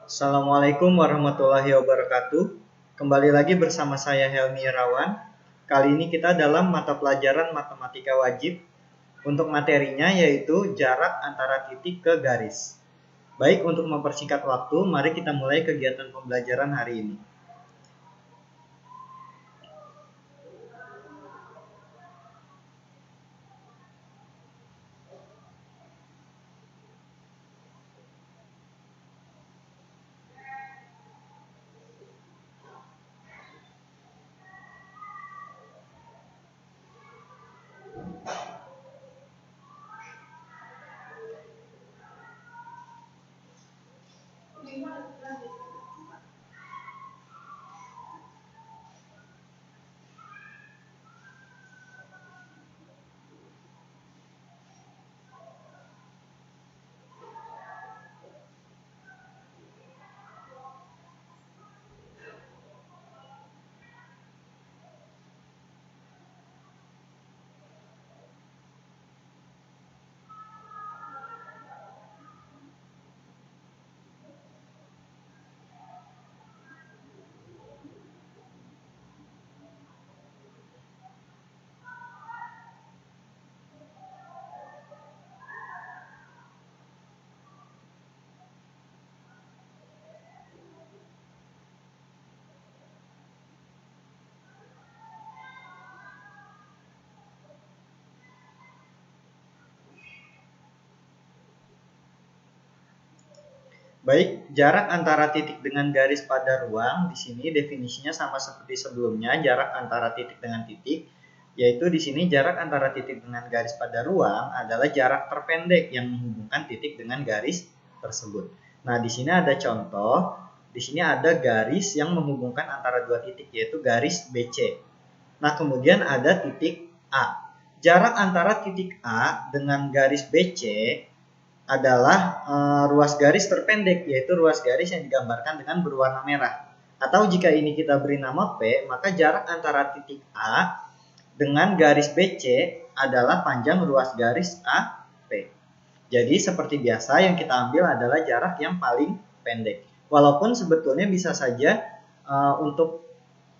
Assalamualaikum warahmatullahi wabarakatuh. Kembali lagi bersama saya Helmi Irawan. Kali ini kita dalam mata pelajaran matematika wajib. Untuk materinya yaitu jarak antara titik ke garis. Baik, untuk mempersingkat waktu, mari kita mulai kegiatan pembelajaran hari ini. Baik, jarak antara titik dengan garis pada ruang di sini definisinya sama seperti sebelumnya, jarak antara titik dengan titik, yaitu di sini jarak antara titik dengan garis pada ruang adalah jarak terpendek yang menghubungkan titik dengan garis tersebut. Nah, di sini ada contoh, di sini ada garis yang menghubungkan antara dua titik yaitu garis BC. Nah, kemudian ada titik A. Jarak antara titik A dengan garis BC adalah ruas garis terpendek, yaitu ruas garis yang digambarkan dengan berwarna merah. Atau jika ini kita beri nama P, maka jarak antara titik A dengan garis BC adalah panjang ruas garis AP. Jadi seperti biasa yang kita ambil adalah jarak yang paling pendek. Walaupun sebetulnya bisa saja untuk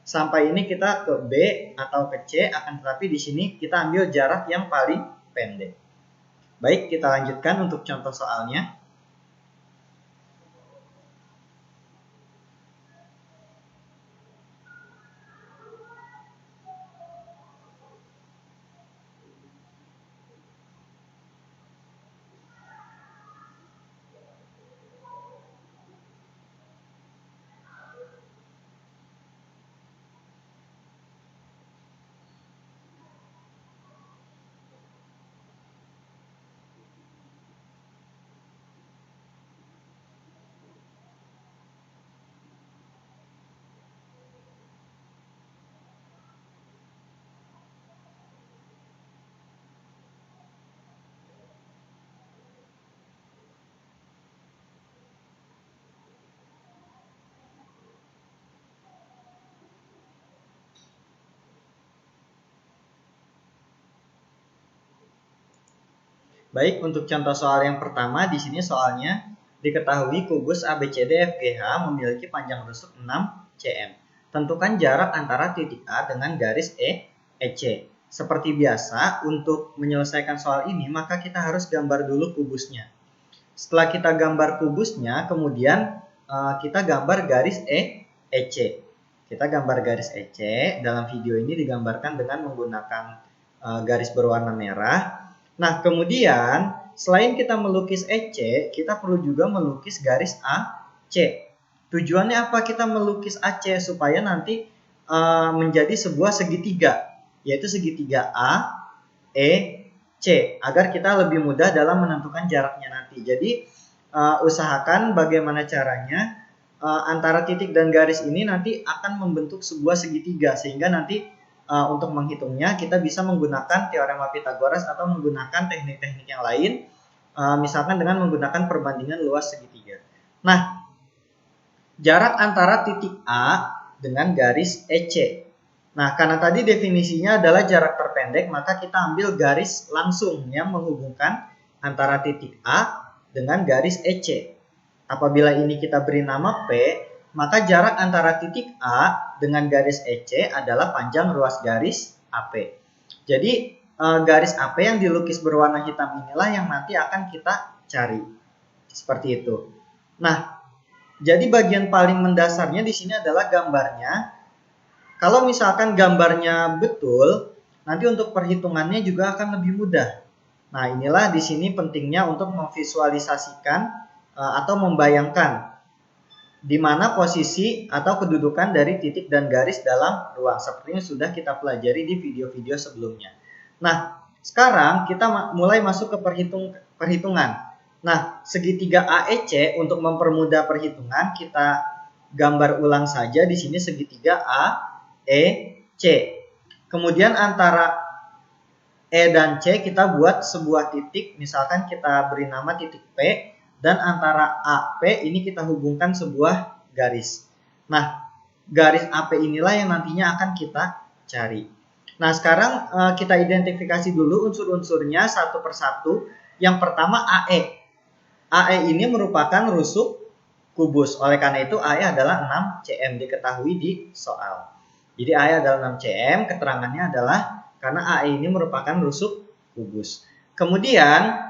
sampai ini kita ke B atau ke C, akan tetapi di sini kita ambil jarak yang paling pendek. Baik, kita lanjutkan untuk contoh soalnya. Baik, untuk contoh soal yang pertama, di sini soalnya diketahui kubus ABCDFGH memiliki panjang rusuk 6 cm. Tentukan jarak antara titik A dengan garis EC. Seperti biasa, untuk menyelesaikan soal ini, maka kita harus gambar dulu kubusnya. Setelah kita gambar kubusnya, kemudian kita gambar garis EC. Kita gambar garis EC, dalam video ini digambarkan dengan menggunakan garis berwarna merah. Nah, kemudian selain kita melukis EC, kita perlu juga melukis garis AC. Tujuannya apa kita melukis AC? Supaya nanti menjadi sebuah segitiga, yaitu segitiga AEC, agar kita lebih mudah dalam menentukan jaraknya nanti. Jadi usahakan bagaimana caranya antara titik dan garis ini nanti akan membentuk sebuah segitiga, sehingga nanti untuk menghitungnya kita bisa menggunakan teorema Pythagoras atau menggunakan teknik-teknik yang lain, misalkan dengan menggunakan perbandingan luas segitiga. Nah, jarak antara titik A dengan garis EC. Nah, karena tadi definisinya adalah jarak terpendek, maka kita ambil garis langsung yang menghubungkan antara titik A dengan garis EC. Apabila ini kita beri nama P, maka jarak antara titik A dengan garis EC adalah panjang ruas garis AP. Jadi garis AP yang dilukis berwarna hitam inilah yang nanti akan kita cari. Seperti itu. Nah, jadi bagian paling mendasarnya di sini adalah gambarnya. Kalau misalkan gambarnya betul, nanti untuk perhitungannya juga akan lebih mudah. Nah, inilah di sini pentingnya untuk memvisualisasikan atau membayangkan di mana posisi atau kedudukan dari titik dan garis dalam ruang, seperti yang sudah kita pelajari di video-video sebelumnya. Nah, sekarang kita mulai masuk ke perhitungan. Nah, segitiga AEC untuk mempermudah perhitungan kita gambar ulang saja di sini segitiga AEC. Kemudian antara E dan C kita buat sebuah titik, misalkan kita beri nama titik P, dan antara AP ini kita hubungkan sebuah garis. Nah, garis AP inilah yang nantinya akan kita cari. Nah, sekarang kita identifikasi dulu unsur-unsurnya satu persatu. Yang pertama AE. AE ini merupakan rusuk kubus. Oleh karena itu AE adalah 6 cm, diketahui di soal. Jadi AE adalah 6 cm, keterangannya adalah karena AE ini merupakan rusuk kubus. Kemudian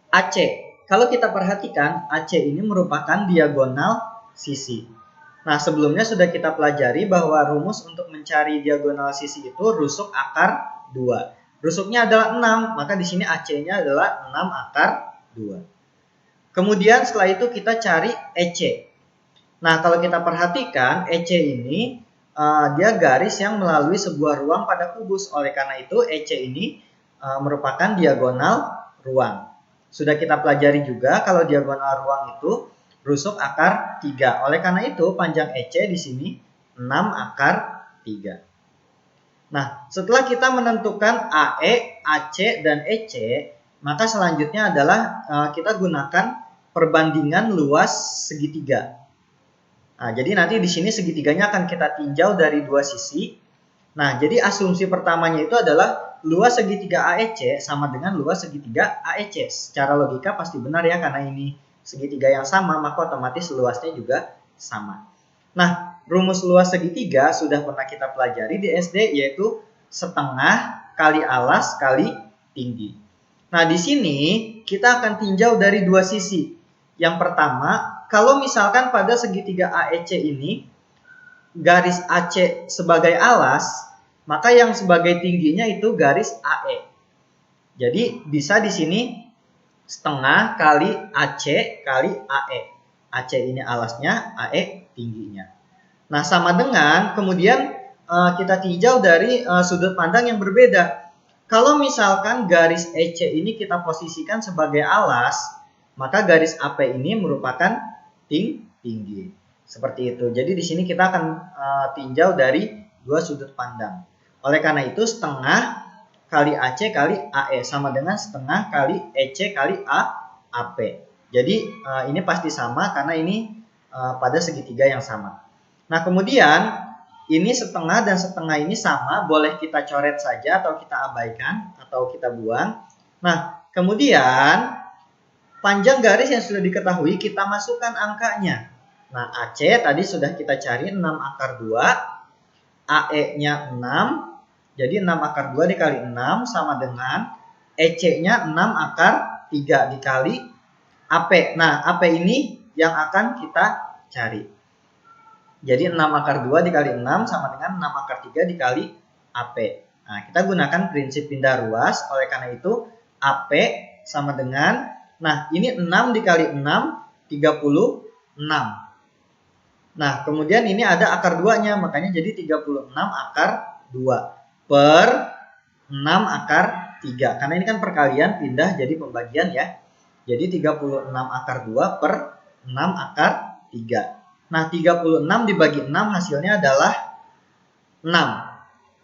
AC. Kalau kita perhatikan, AC ini merupakan diagonal sisi. Nah, sebelumnya sudah kita pelajari bahwa rumus untuk mencari diagonal sisi itu rusuk akar 2. Rusuknya adalah 6, maka di sini AC-nya adalah 6 akar 2. Kemudian setelah itu kita cari EC. Nah, kalau kita perhatikan, EC ini dia garis yang melalui sebuah ruang pada kubus. Oleh karena itu, EC ini merupakan diagonal ruang. Sudah kita pelajari juga kalau diagonal ruang itu rusuk akar 3. Oleh karena itu panjang EC di sini 6 akar 3. Nah, setelah kita menentukan AE, AC, dan EC, maka selanjutnya adalah kita gunakan perbandingan luas segitiga. Nah, jadi nanti di sini segitiganya akan kita tinjau dari dua sisi. Nah, jadi asumsi pertamanya itu adalah luas segitiga AEC sama dengan luas segitiga AEC. Secara logika pasti benar ya, karena ini segitiga yang sama, maka otomatis luasnya juga sama. Nah, rumus luas segitiga sudah pernah kita pelajari di SD, yaitu setengah kali alas kali tinggi. Nah, di sini kita akan tinjau dari dua sisi. Yang pertama, kalau misalkan pada segitiga AEC ini garis AC sebagai alas, maka yang sebagai tingginya itu garis AE. Jadi bisa di sini setengah kali AC kali AE. AC ini alasnya, AE tingginya. Nah, sama dengan kemudian kita tinjau dari sudut pandang yang berbeda. Kalau misalkan garis EC ini kita posisikan sebagai alas, maka garis AP ini merupakan tinggi. Seperti itu. Jadi di sini kita akan tinjau dari dua sudut pandang. Oleh karena itu setengah kali AC kali AE sama dengan setengah kali EC kali AP. Jadi ini pasti sama karena ini pada segitiga yang sama. Nah, kemudian ini setengah dan setengah ini sama, boleh kita coret saja atau kita abaikan atau kita buang. Nah, kemudian panjang garis yang sudah diketahui kita masukkan angkanya. Nah, AC tadi sudah kita cari 6 akar 2, AE-nya 6. Jadi 6 akar 2 dikali 6 sama dengan EC-nya 6 akar 3 dikali AP. Nah, AP ini yang akan kita cari. Jadi 6 akar 2 dikali 6 sama dengan 6 akar 3 dikali AP. Nah, kita gunakan prinsip pindah ruas. Oleh karena itu, AP sama dengan, nah ini 6 dikali 6, 36. Nah, kemudian ini ada akar 2-nya, makanya jadi 36 akar 2 per 6 akar 3. Karena ini kan perkalian pindah jadi pembagian ya. Jadi 36 akar 2 per 6 akar 3. Nah, 36 dibagi 6 hasilnya adalah 6.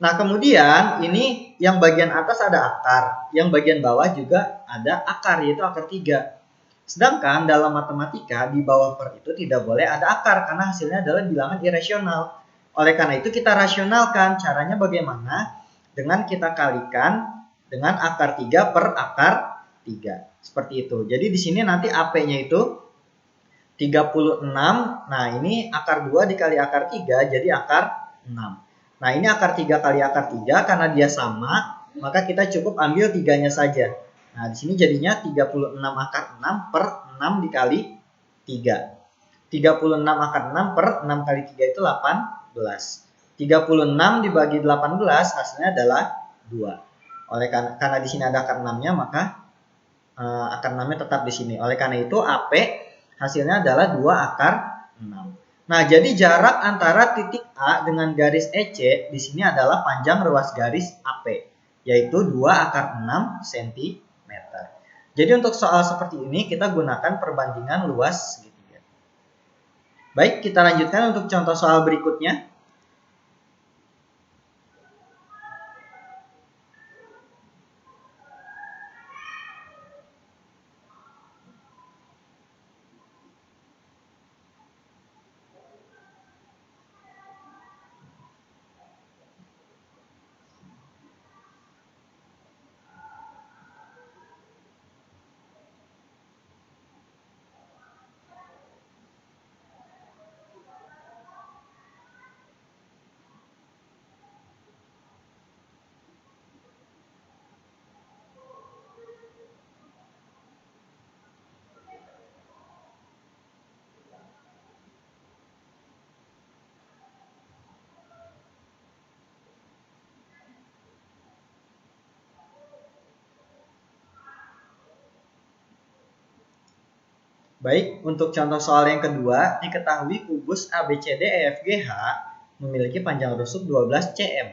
Nah, kemudian ini yang bagian atas ada akar, yang bagian bawah juga ada akar, yaitu akar 3. Sedangkan dalam matematika di bawah per itu tidak boleh ada akar karena hasilnya adalah bilangan irasional. Oleh karena itu kita rasionalkan. Caranya bagaimana? Dengan kita kalikan dengan akar 3 per akar 3. Seperti itu. Jadi di sini nanti AP-nya itu 36. Nah, ini akar 2 dikali akar 3 jadi akar 6. Nah, ini akar 3 kali akar 3 karena dia sama, maka kita cukup ambil 3-nya saja. Nah, di sini jadinya 36 akar 6 per 6 dikali 3. 36 akar 6 per 6 kali 3 itu 18. 36 dibagi 18 hasilnya adalah 2. Oleh karena di sini ada akar 6-nya, maka akar 6-nya tetap di sini. Oleh karena itu AP hasilnya adalah 2 akar 6. Nah, jadi jarak antara titik A dengan garis EC di sini adalah panjang ruas garis AP, yaitu 2 akar 6 cm. Jadi untuk soal seperti ini kita gunakan perbandingan luas segitiga. Baik, kita lanjutkan untuk contoh soal berikutnya. Baik, untuk contoh soal yang kedua, diketahui kubus ABCDEFGH memiliki panjang rusuk 12 cm.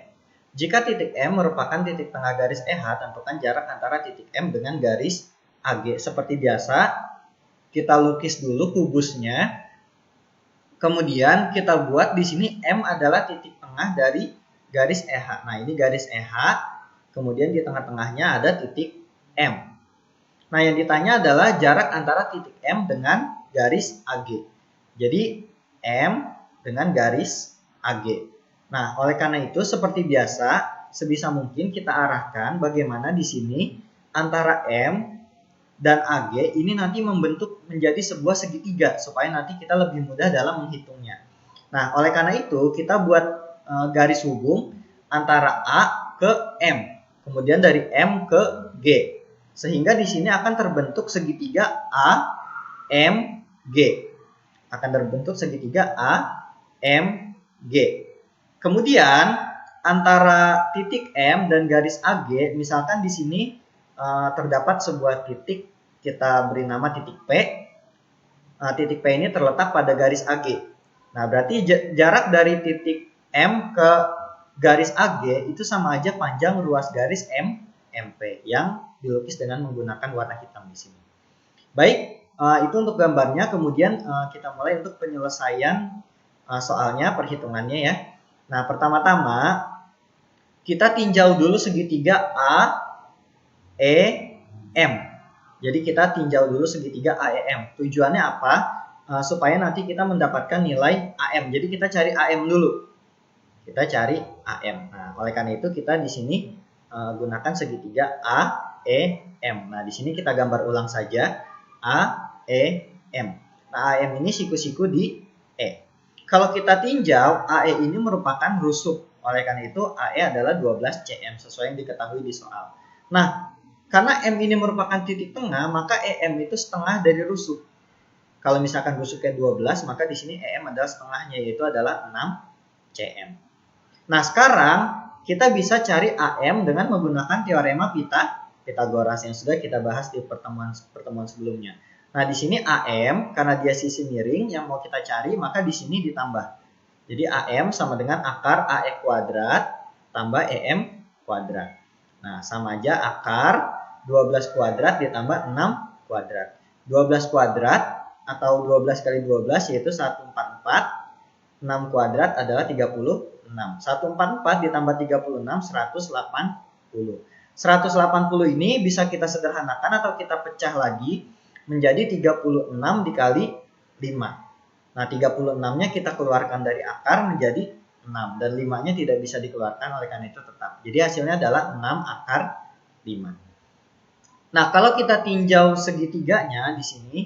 Jika titik M merupakan titik tengah garis EH, tentukan jarak antara titik M dengan garis AG. Seperti biasa, kita lukis dulu kubusnya. Kemudian kita buat di sini M adalah titik tengah dari garis EH. Nah, ini garis EH, kemudian di tengah-tengahnya ada titik M. Nah, yang ditanya adalah jarak antara titik M dengan garis AG. Jadi, M dengan garis AG. Nah, oleh karena itu, seperti biasa, sebisa mungkin kita arahkan bagaimana di sini antara M dan AG ini nanti membentuk menjadi sebuah segitiga, supaya nanti kita lebih mudah dalam menghitungnya. Nah, oleh karena itu, kita buat garis hubung antara A ke M, kemudian dari M ke G. Sehingga di sini akan terbentuk segitiga AMG. Akan terbentuk segitiga AMG. Kemudian antara titik M dan garis AG, misalkan di sini terdapat sebuah titik, kita beri nama titik P. Titik P ini terletak pada garis AG. Nah, berarti jarak dari titik M ke garis AG itu sama aja panjang ruas garis MP yang dilukis dengan menggunakan warna hitam di sini. Baik, itu untuk gambarnya. Kemudian kita mulai untuk penyelesaian soalnya, perhitungannya ya. Nah, pertama-tama kita tinjau dulu segitiga AEM. Jadi kita tinjau dulu segitiga AEM. Tujuannya apa? Supaya nanti kita mendapatkan nilai AM. Jadi kita cari AM dulu. Kita cari AM. Nah, oleh karena itu kita di sini gunakan segitiga AEM. Nah, di sini kita gambar ulang saja AEM. Nah, AM ini siku-siku di E. Kalau kita tinjau, AE ini merupakan rusuk. Oleh karena itu, AE adalah 12 cm sesuai yang diketahui di soal. Nah, karena M ini merupakan titik tengah, maka EM itu setengah dari rusuk. Kalau misalkan rusuknya 12, maka di sini EM adalah setengahnya, yaitu adalah 6 cm. Nah, sekarang kita bisa cari AM dengan menggunakan teorema Pythagoras yang sudah kita bahas di pertemuan sebelumnya. Nah, di sini AM karena dia sisi miring yang mau kita cari, maka di sini ditambah. Jadi AM sama dengan akar AE kuadrat tambah EM kuadrat. Nah, sama aja akar 12 kuadrat ditambah 6 kuadrat. 12 kuadrat atau 12 kali 12 yaitu 144. 6 kuadrat adalah 36. 144 ditambah 36, 180. 180 ini bisa kita sederhanakan atau kita pecah lagi menjadi 36 dikali 5. Nah, 36-nya kita keluarkan dari akar menjadi 6. Dan 5-nya tidak bisa dikeluarkan, oleh karena itu tetap. Jadi hasilnya adalah 6 akar 5. Nah, kalau kita tinjau segitiganya di sini,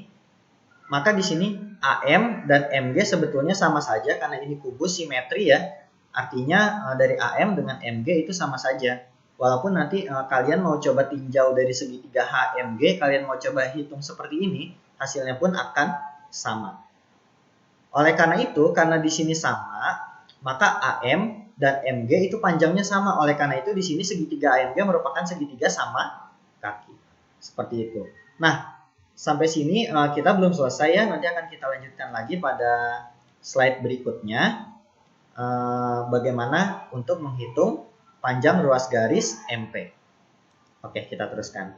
maka di sini AM dan MG sebetulnya sama saja karena ini kubus simetri ya. Artinya dari AM dengan MG itu sama saja. Walaupun nanti kalian mau coba tinjau dari segitiga HMG, kalian mau coba hitung seperti ini, hasilnya pun akan sama. Oleh karena itu, karena di sini sama, maka AM dan MG itu panjangnya sama. Oleh karena itu di sini segitiga AMG merupakan segitiga sama kaki. Seperti itu. Nah, sampai sini kita belum selesai ya. Nanti akan kita lanjutkan lagi pada slide berikutnya. Bagaimana untuk menghitung panjang ruas garis MP. Oke, kita teruskan.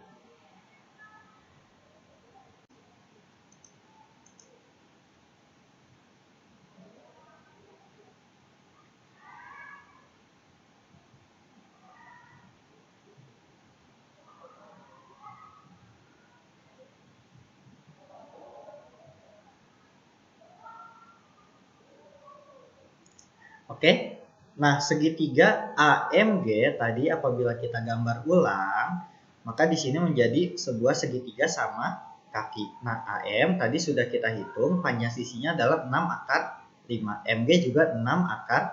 Oke, nah segitiga AMG tadi apabila kita gambar ulang, maka di sini menjadi sebuah segitiga sama kaki. Nah, AM tadi sudah kita hitung, panjang sisinya adalah 6 akar 5. MG juga 6 akar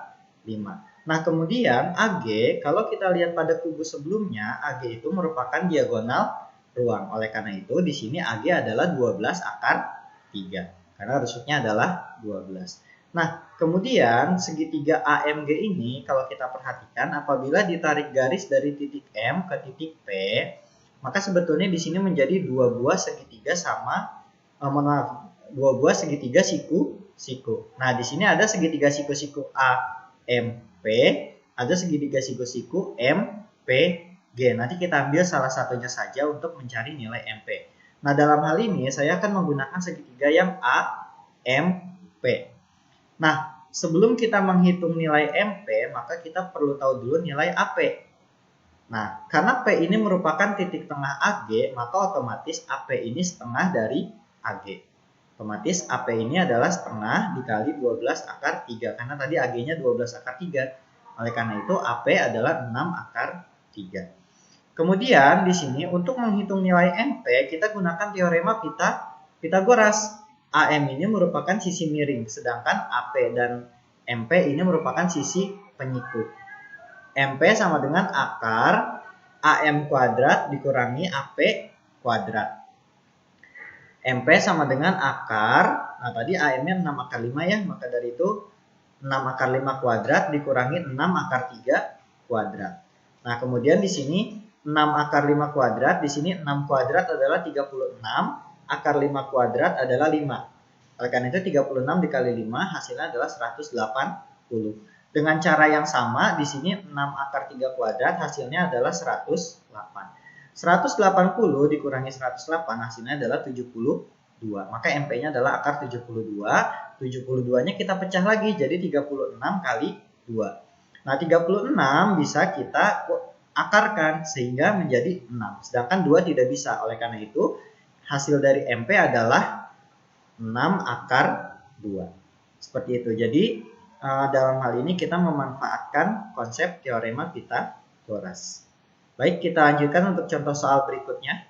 5. Nah, kemudian AG, kalau kita lihat pada kubus sebelumnya, AG itu merupakan diagonal ruang. Oleh karena itu, di sini AG adalah 12 akar 3. Karena rusuknya adalah 12. Nah, kemudian segitiga AMG ini kalau kita perhatikan apabila ditarik garis dari titik M ke titik P, maka sebetulnya di sini menjadi dua buah segitiga sama dua buah segitiga siku-siku. Nah, di sini ada segitiga siku-siku AMP, ada segitiga siku-siku MPG. Nanti kita ambil salah satunya saja untuk mencari nilai MP. Nah, dalam hal ini saya akan menggunakan segitiga yang AMP. Nah, sebelum kita menghitung nilai MP, maka kita perlu tahu dulu nilai AP. Nah, karena P ini merupakan titik tengah AG, maka otomatis AP ini setengah dari AG. Otomatis AP ini adalah setengah dikali 12 akar 3, karena tadi AG-nya 12 akar 3. Oleh karena itu, AP adalah 6 akar 3. Kemudian di sini untuk menghitung nilai MP, kita gunakan teorema Pitagoras. AM ini merupakan sisi miring, sedangkan AP dan MP ini merupakan sisi penyiku. MP sama dengan akar AM kuadrat dikurangi AP kuadrat. MP sama dengan akar, nah tadi AM-nya 6 akar 5 ya, maka dari itu 6 akar 5 kuadrat dikurangi 6 akar 3 kuadrat. Nah, kemudian di sini 6 akar 5 kuadrat, di sini 6 kuadrat adalah 36, akar 5 kuadrat adalah 5. Oleh karena itu 36 dikali 5 hasilnya adalah 180. Dengan cara yang sama di sini 6 akar 3 kuadrat hasilnya adalah 108. 180 dikurangi 108 hasilnya adalah 72. Maka MP-nya adalah akar 72. 72-nya kita pecah lagi jadi 36 kali 2. Nah, 36 bisa kita akarkan sehingga menjadi 6. Sedangkan 2 tidak bisa. Oleh karena itu hasil dari MP adalah 6 akar 2. Seperti itu. Jadi dalam hal ini kita memanfaatkan konsep teorema Pitagoras. Baik, kita lanjutkan untuk contoh soal berikutnya.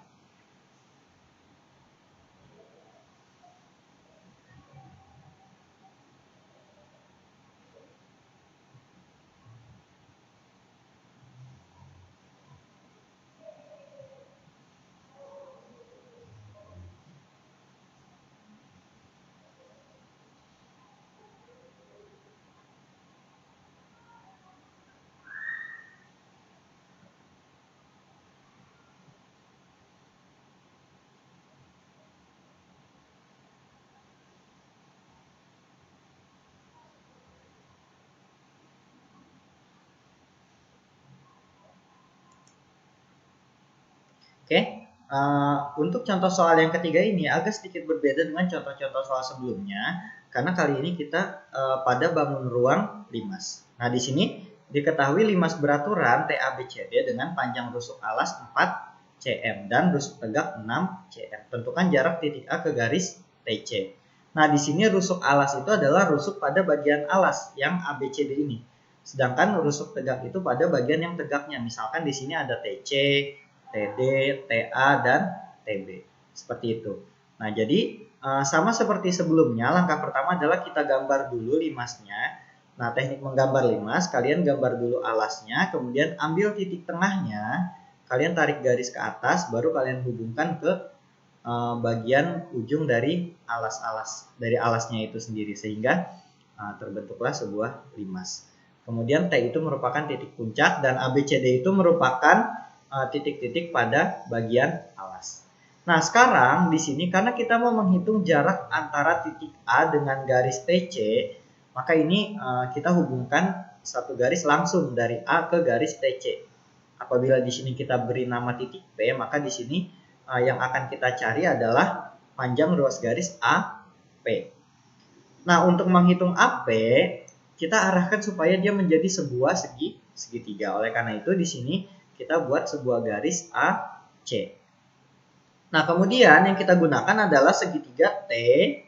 Oke, untuk contoh soal yang ketiga ini agak sedikit berbeda dengan contoh-contoh soal sebelumnya, karena kali ini kita pada bangun ruang limas. Nah, di sini diketahui limas beraturan TABCD dengan panjang rusuk alas 4 cm dan rusuk tegak 6 cm. Tentukan jarak titik A ke garis TC. Nah, di sini rusuk alas itu adalah rusuk pada bagian alas yang ABCD ini. Sedangkan rusuk tegak itu pada bagian yang tegaknya. Misalkan di sini ada TC, TD, TA, dan TB. Seperti itu. Nah, jadi Sama seperti sebelumnya, langkah pertama adalah kita gambar dulu limasnya. Nah, teknik menggambar limas, kalian gambar dulu alasnya, kemudian ambil titik tengahnya, kalian tarik garis ke atas, baru kalian hubungkan ke bagian ujung dari alasnya itu sendiri, sehingga terbentuklah sebuah limas. Kemudian T itu merupakan titik puncak dan ABCD itu merupakan titik-titik pada bagian alas. Nah, sekarang di sini karena kita mau menghitung jarak antara titik A dengan garis TC, maka ini kita hubungkan satu garis langsung dari A ke garis TC. Apabila di sini kita beri nama titik P, maka di sini yang akan kita cari adalah panjang ruas garis AP. Nah, untuk menghitung AP, kita arahkan supaya dia menjadi sebuah segitiga. Oleh karena itu di sini kita buat sebuah garis AC. Nah, kemudian yang kita gunakan adalah segitiga TAC.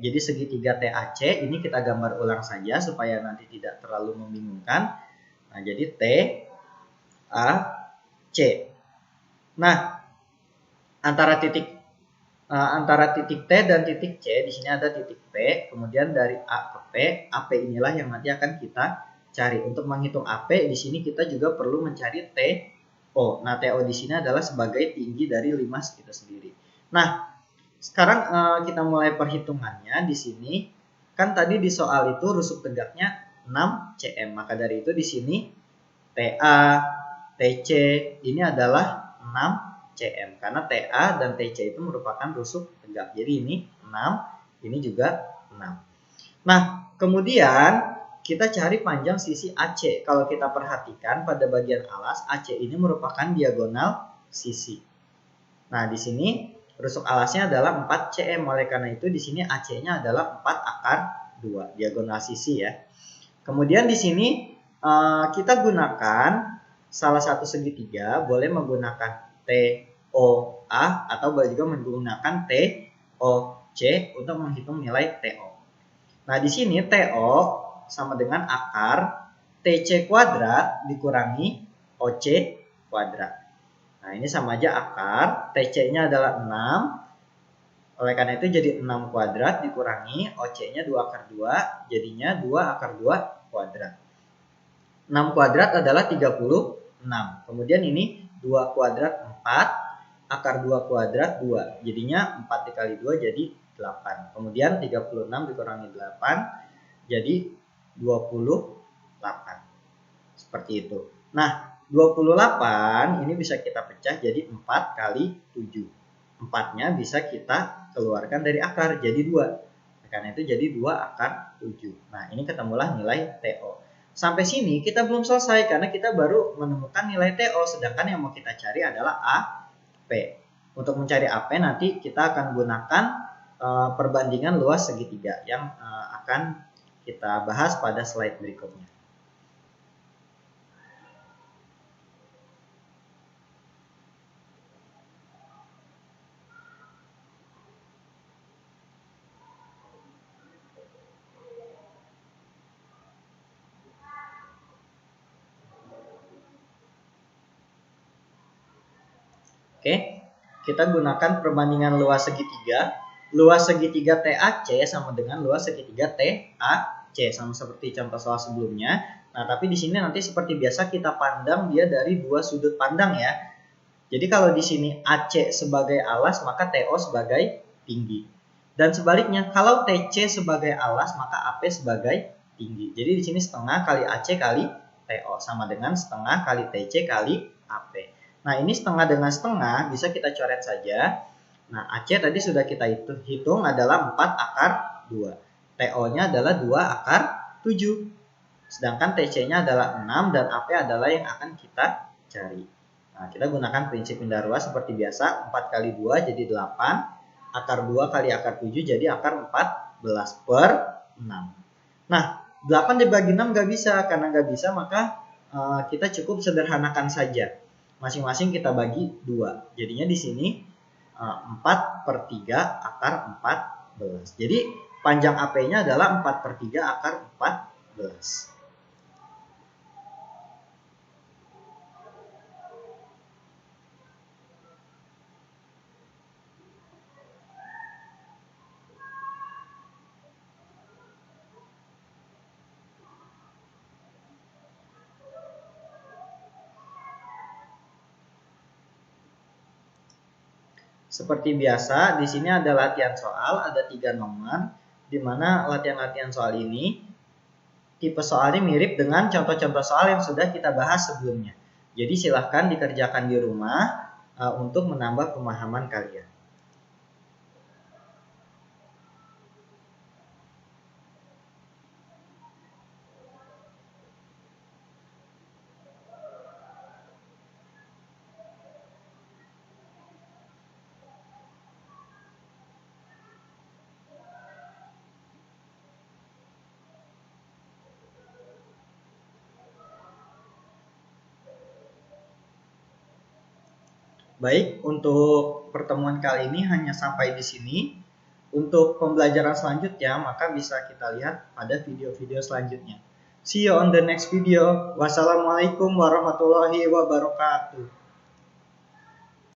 Jadi segitiga TAC ini kita gambar ulang saja supaya nanti tidak terlalu membingungkan. Nah, jadi TAC. Nah, antara titik T dan titik C di sini ada titik P, kemudian dari A ke P, AP inilah yang nanti akan kita cari. Untuk menghitung AP di sini kita juga perlu mencari TO. Nah, TO di sini adalah sebagai tinggi dari limas itu sendiri. Nah, sekarang kita mulai perhitungannya. Di sini kan tadi di soal itu rusuk tegaknya 6 cm, maka dari itu di sini TA, TC ini adalah 6 cm karena TA dan TC itu merupakan rusuk tegak. Jadi ini 6, ini juga 6. Nah, kemudian kita cari panjang sisi AC. Kalau kita perhatikan pada bagian alas, AC ini merupakan diagonal sisi. Nah, di sini rusuk alasnya adalah 4 cm. Oleh karena itu di sini AC-nya adalah 4 akar 2, diagonal sisi ya. Kemudian di sini kita gunakan salah satu segitiga, boleh menggunakan TOA atau boleh juga menggunakan TOC untuk menghitung nilai TO. Nah, di sini TO sama dengan akar TC kuadrat dikurangi OC kuadrat. Nah, ini sama aja akar, TC-nya adalah 6. Oleh karena itu jadi 6 kuadrat dikurangi OC-nya 2 akar 2, jadinya 2 akar 2 kuadrat. 6 kuadrat adalah 36. Kemudian ini 2 kuadrat 4, akar 2 kuadrat 2. Jadinya 4 dikali 2 jadi 8. Kemudian 36 dikurangi 8 jadi 28. Seperti itu. Nah, 28 ini bisa kita pecah jadi 4 kali 7. 4-nya bisa kita keluarkan dari akar jadi 2. Karena itu jadi 2 akar 7. Nah, ini ketemulah nilai TO. Sampai sini kita belum selesai karena kita baru menemukan nilai TO, sedangkan yang mau kita cari adalah AP. Untuk mencari AP nanti kita akan gunakan perbandingan luas segitiga yang akan kita bahas pada slide berikutnya. Oke, kita gunakan perbandingan luas segitiga. Luas segitiga TAC sama dengan luas segitiga TAC, sama seperti contoh soal sebelumnya. Nah, tapi di sini nanti seperti biasa kita pandang dia dari dua sudut pandang ya. Jadi kalau di sini AC sebagai alas, maka TO sebagai tinggi. Dan sebaliknya, kalau TC sebagai alas, maka AP sebagai tinggi. Jadi di sini setengah kali AC kali TO sama dengan setengah kali TC kali AP. Nah, ini setengah dengan setengah bisa kita coret saja. Nah, AC tadi sudah kita hitung adalah 4 akar 2. TO-nya adalah 2 akar 7. Sedangkan TC-nya adalah 6 dan AP adalah yang akan kita cari. Nah, kita gunakan prinsip pindah ruas seperti biasa. 4 kali 2 jadi 8. Akar 2 kali akar 7 jadi akar 14 per 6. Nah, 8 dibagi 6 nggak bisa. Karena nggak bisa maka kita cukup sederhanakan saja. Masing-masing kita bagi 2. Jadinya di sini 4 per 3 akar 14. Jadi panjang AP-nya adalah 4 per 3 akar 14. Seperti biasa, di sini ada latihan soal, ada 3 nomor, di mana latihan-latihan soal ini tipe soalnya mirip dengan contoh-contoh soal yang sudah kita bahas sebelumnya. Jadi silahkan dikerjakan di rumah untuk menambah pemahaman kalian. Baik, untuk pertemuan kali ini hanya sampai di sini. Untuk pembelajaran selanjutnya, maka bisa kita lihat pada video-video selanjutnya. See you on the next video. Wassalamualaikum warahmatullahi wabarakatuh.